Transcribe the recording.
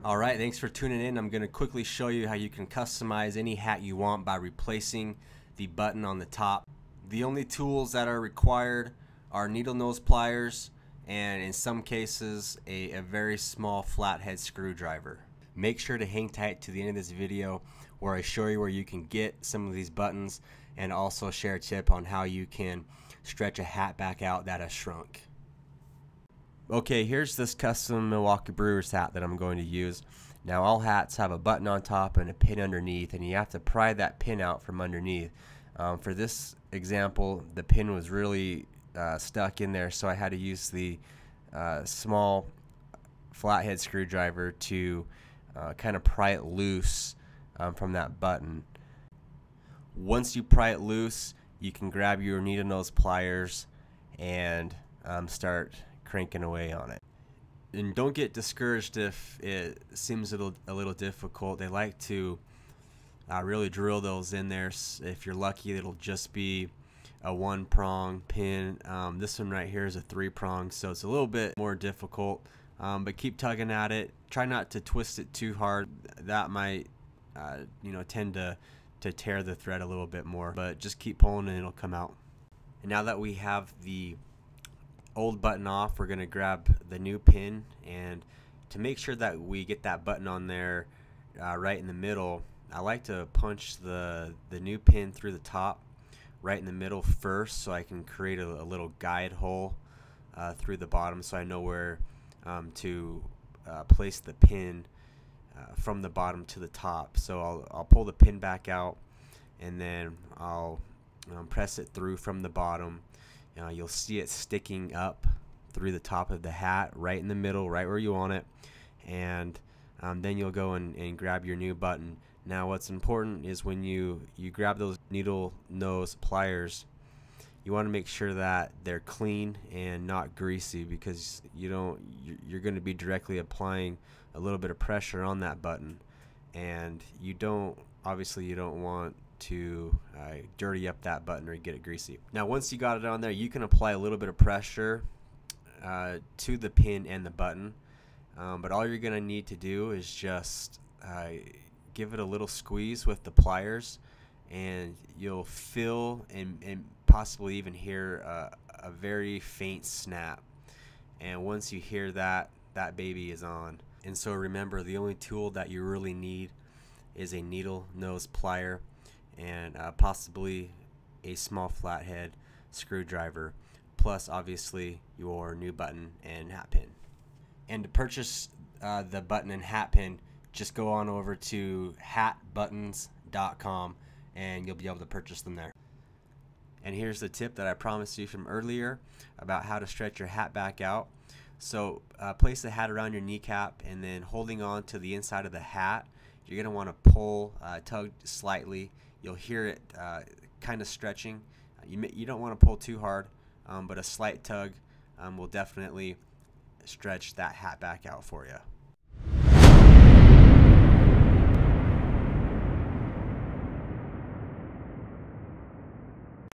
Alright, thanks for tuning in. I'm going to quickly show you how you can customize any hat you want by replacing the button on the top. The only tools that are required are needle nose pliers and in some cases a very small flathead screwdriver. Make sure to hang tight to the end of this video where I show you where you can get some of these buttons and also share a tip on how you can stretch a hat back out that has shrunk. Okay, here's this custom Milwaukee Brewers hat that I'm going to use. Now all hats have a button on top and a pin underneath, and you have to pry that pin out from underneath. For this example, the pin was really stuck in there, so I had to use the small flathead screwdriver to kind of pry it loose from that button. Once you pry it loose, you can grab your needle nose pliers and start cranking away on it. And don't get discouraged if it seems a little difficult. They like to really drill those in there. If you're lucky, it'll just be a one prong pin. This one right here is a three prong, so it's a little bit more difficult, but keep tugging at it. Try not to twist it too hard. That might tend to tear the thread a little bit more, but just keep pulling and it'll come out. And now that we have the old button off, we're going to grab the new pin, and to make sure that we get that button on there right in the middle, I like to punch the new pin through the top right in the middle first, so I can create a little guide hole through the bottom, so I know where to place the pin from the bottom to the top. So I'll pull the pin back out, and then I'll press it through from the bottom. You'll see it sticking up through the top of the hat, right in the middle, right where you want it, and then you'll go and grab your new button. Now what's important is when you grab those needle nose pliers, you want to make sure that they're clean and not greasy, because you're going to be directly applying a little bit of pressure on that button, and obviously you don't want to dirty up that button or get it greasy. Now once you got it on there, you can apply a little bit of pressure to the pin and the button, but all you're gonna need to do is just give it a little squeeze with the pliers, and you'll feel and possibly even hear a very faint snap. And once you hear that, that baby is on. And so remember, the only tool that you really need is a needle nose plier and possibly a small flathead screwdriver, plus obviously your new button and hat pin. And to purchase the button and hat pin, just go on over to hatbuttons.com and you'll be able to purchase them there. And here's the tip that I promised you from earlier about how to stretch your hat back out. So place the hat around your kneecap, and then holding on to the inside of the hat, you're going to want to pull, tug slightly. You'll hear it kind of stretching. You don't want to pull too hard, but a slight tug will definitely stretch that hat back out for you.